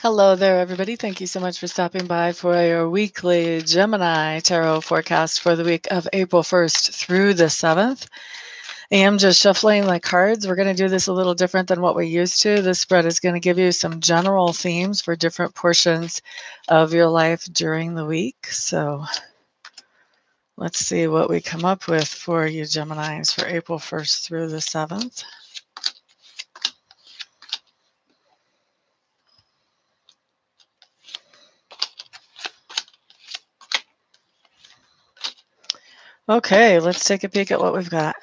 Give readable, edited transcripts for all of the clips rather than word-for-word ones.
Hello there, everybody. Thank you so much for stopping by for your weekly Gemini tarot forecast for the week of April 1st through the 7th. I am just shuffling my cards. We're going to do this a little different than what we're used to. This spread is going to give you some general themes for different portions of your life during the week. So let's see what we come up with for you Geminis for April 1st through the 7th. Okay, let's take a peek at what we've got.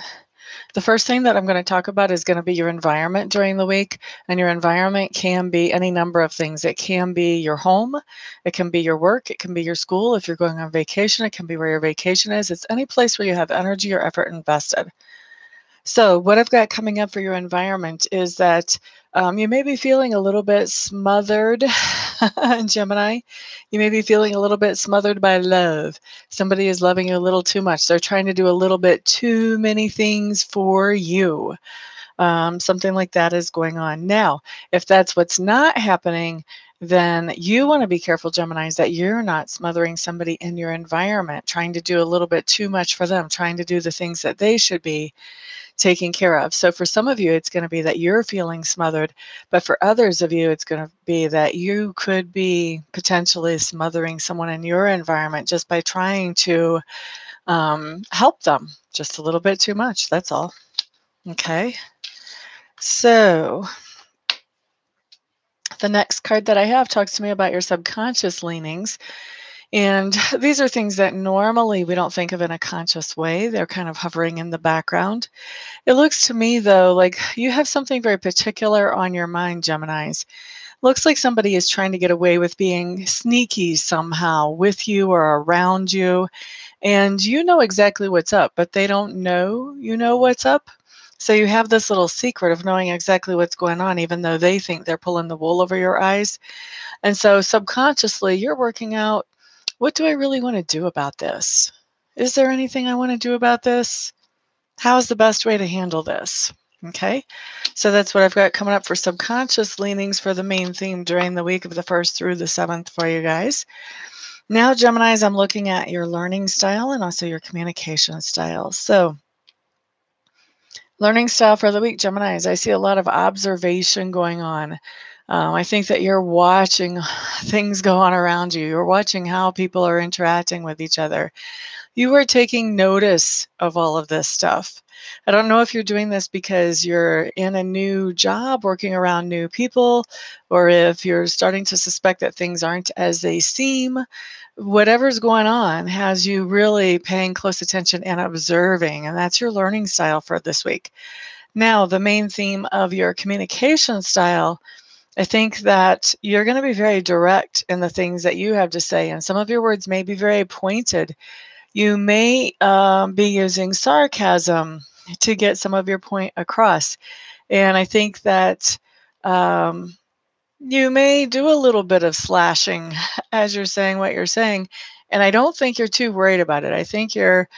The first thing that I'm going to talk about is going to be your environment during the week. And your environment can be any number of things. It can be your home, it can be your work, it can be your school. If you're going on vacation, it can be where your vacation is. It's any place where you have energy or effort invested. So, what I've got coming up for your environment is that you may be feeling a little bit smothered, Gemini. You may be feeling a little bit smothered by love. Somebody is loving you a little too much. They're trying to do a little bit too many things for you. Something like that is going on. Now, if that's what's not happening, then you want to be careful, Geminis, that you're not smothering somebody in your environment, trying to do a little bit too much for them, trying to do the things that they should be taken care of. So for some of you, it's going to be that you're feeling smothered, but for others of you, it's going to be that you could be potentially smothering someone in your environment just by trying to help them just a little bit too much. That's all. Okay. So the next card that I have talks to me about your subconscious leanings. And these are things that normally we don't think of in a conscious way. They're kind of hovering in the background. It looks to me, though, like you have something very particular on your mind, Geminis. Looks like somebody is trying to get away with being sneaky somehow with you or around you. And you know exactly what's up, but they don't know you know what's up. So you have this little secret of knowing exactly what's going on, even though they think they're pulling the wool over your eyes. And so subconsciously, you're working out, what do I really want to do about this? Is there anything I want to do about this? How's the best way to handle this? Okay, so that's what I've got coming up for subconscious leanings for the main theme during the week of the 1st through the 7th for you guys. Now, Geminis, I'm looking at your learning style and also your communication style. So, learning style for the week, Geminis, I see a lot of observation going on. I think that you're watching things go on around you. You're watching how people are interacting with each other. You are taking notice of all of this stuff. I don't know if you're doing this because you're in a new job, working around new people, or if you're starting to suspect that things aren't as they seem. Whatever's going on has you really paying close attention and observing, and that's your learning style for this week. Now, the main theme of your communication style, I think that you're going to be very direct in the things that you have to say, and some of your words may be very pointed. You may be using sarcasm to get some of your point across. And I think that you may do a little bit of slashing as you're saying what you're saying. And I don't think you're too worried about it. I think you're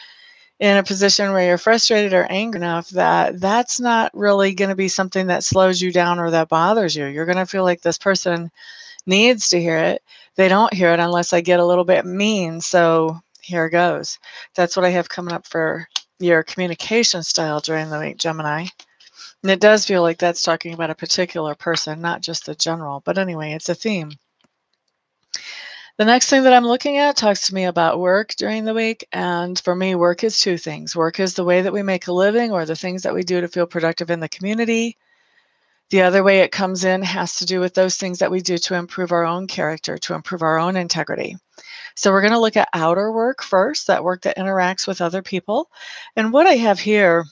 in a position where you're frustrated or angry enough that that's not really going to be something that slows you down or that bothers you. You're going to feel like this person needs to hear it. They don't hear it unless I get a little bit mean. So here goes. That's what I have coming up for your communication style during the week, Gemini. And it does feel like that's talking about a particular person, not just the general. But anyway, it's a theme. The next thing that I'm looking at talks to me about work during the week. And for me, work is two things. Work is the way that we make a living or the things that we do to feel productive in the community. The other way it comes in has to do with those things that we do to improve our own character, to improve our own integrity. So we're going to look at outer work first, that work that interacts with other people. And what I have here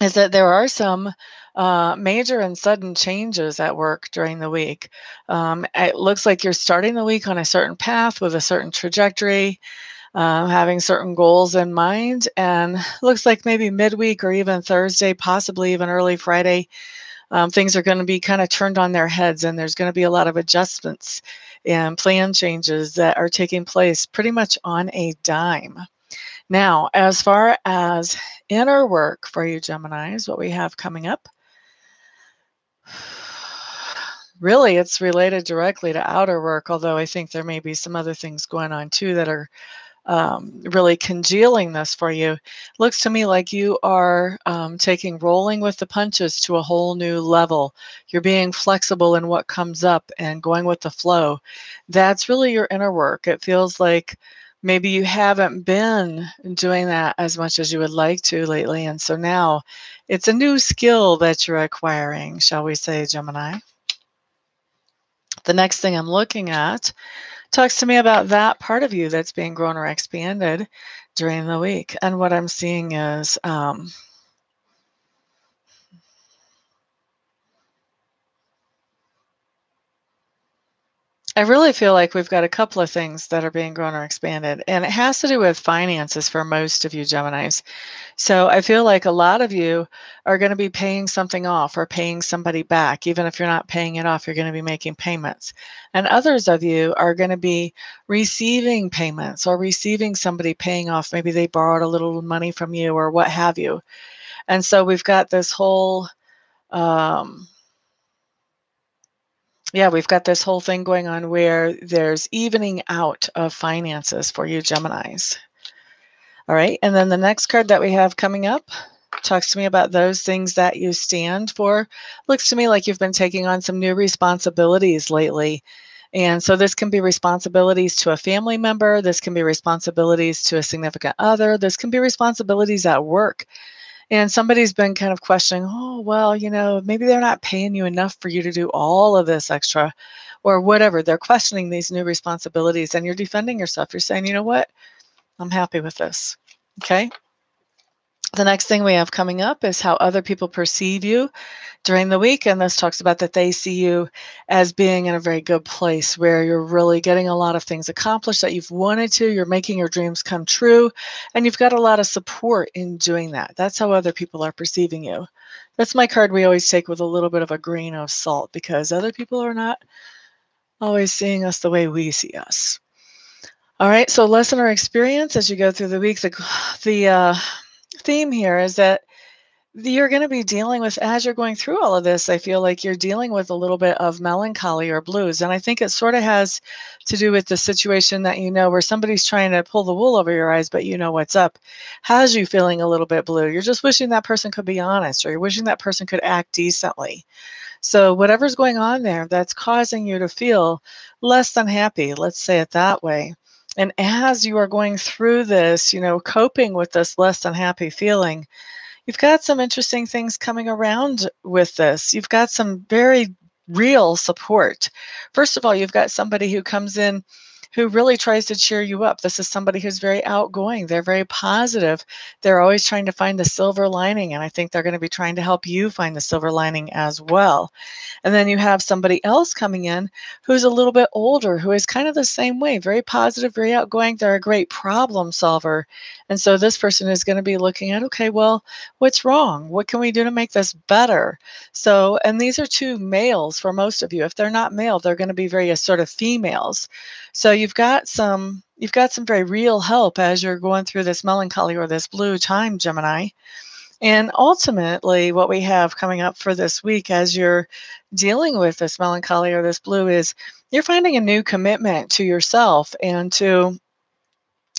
is that there are some major and sudden changes at work during the week. It looks like you're starting the week on a certain path with a certain trajectory, having certain goals in mind, and looks like maybe midweek or even Thursday, possibly even early Friday, things are going to be kind of turned on their heads, and there's going to be a lot of adjustments and plan changes that are taking place pretty much on a dime. Now, as far as inner work for you Geminis, what we have coming up, Really, it's related directly to outer work, although I think there may be some other things going on too that are really congealing this for you. Looks to me like you are taking rolling with the punches to a whole new level. You're being flexible in what comes up and going with the flow. That's really your inner work. It feels like maybe you haven't been doing that as much as you would like to lately. And so now it's a new skill that you're acquiring, shall we say, Gemini. The next thing I'm looking at talks to me about that part of you that's being grown or expanded during the week. And what I'm seeing is I really feel like we've got a couple of things that are being grown or expanded, and it has to do with finances for most of you Geminis. So I feel like a lot of you are going to be paying something off or paying somebody back. Even if you're not paying it off, you're going to be making payments. And others of you are going to be receiving payments or receiving somebody paying off. Maybe they borrowed a little money from you or what have you. And so we've got this whole, um, yeah, we've got this whole thing going on where there's evening out of finances for you Geminis. All right. And then the next card that we have coming up talks to me about those things that you stand for. Looks to me like you've been taking on some new responsibilities lately. And so this can be responsibilities to a family member. This can be responsibilities to a significant other. This can be responsibilities at work. And somebody's been kind of questioning, oh, well, maybe they're not paying you enough for you to do all of this extra or whatever. They're questioning these new responsibilities and you're defending yourself. You're saying, you know what? I'm happy with this. Okay. The next thing we have coming up is how other people perceive you during the week. And this talks about that they see you as being in a very good place where you're really getting a lot of things accomplished that you've wanted to. You're making your dreams come true. And you've got a lot of support in doing that. That's how other people are perceiving you. That's my card we always take with a little bit of a grain of salt because other people are not always seeing us the way we see us. All right, so lesson or experience as you go through the week, the theme here is that you're going to be dealing with, as you're going through all of this, I feel like you're dealing with a little bit of melancholy or blues. And I think it sort of has to do with the situation that where somebody's trying to pull the wool over your eyes, but you know what's up, has you feeling a little bit blue. You're just wishing that person could be honest, or you're wishing that person could act decently. So whatever's going on there that's causing you to feel less than happy, let's say it that way. And as you are going through this, coping with this less than happy feeling, you've got some interesting things coming around with this. You've got some very real support. First of all, you've got somebody who comes in who really tries to cheer you up. This is somebody who's very outgoing. They're very positive. They're always trying to find the silver lining, and I think they're going to be trying to help you find the silver lining as well. And then you have somebody else coming in who's a little bit older, who is kind of the same way, very positive, very outgoing. They're a great problem solver. And so this person is going to be looking at, okay, well, what's wrong? What can we do to make this better? So, and these are two males for most of you. If they're not male, they're going to be very sort of females. So you've got some very real help as you're going through this melancholy or this blue time, Gemini. And ultimately, what we have coming up for this week as you're dealing with this melancholy or this blue is you're finding a new commitment to yourself and to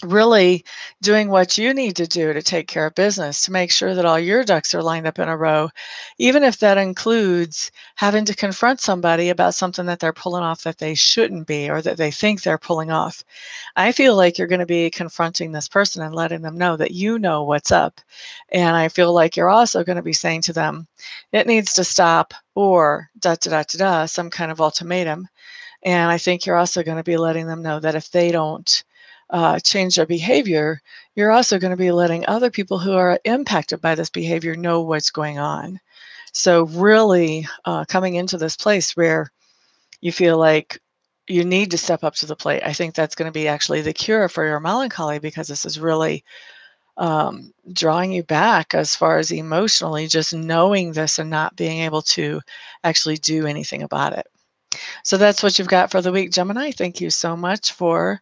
really doing what you need to do to take care of business, to make sure that all your ducks are lined up in a row, even if that includes having to confront somebody about something that they're pulling off that they shouldn't be or that they think they're pulling off. I feel like you're going to be confronting this person and letting them know that you know what's up. And I feel like you're also going to be saying to them, it needs to stop or da da da da da, some kind of ultimatum. And I think you're also going to be letting them know that if they don't change their behavior, you're also going to be letting other people who are impacted by this behavior know what's going on. So really coming into this place where you feel like you need to step up to the plate. I think that's going to be actually the cure for your melancholy because this is really drawing you back as far as emotionally, just knowing this and not being able to actually do anything about it. So that's what you've got for the week, Gemini. Thank you so much for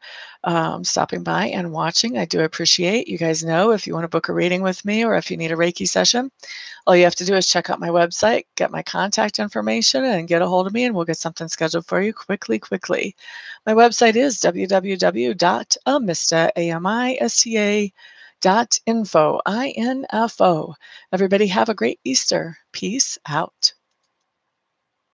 stopping by and watching. I do appreciate. You guys know if you want to book a reading with me or if you need a Reiki session, all you have to do is check out my website, get my contact information, and get a hold of me, and we'll get something scheduled for you quickly, quickly. My website is www.amista.info. Info. Everybody have a great Easter. Peace out.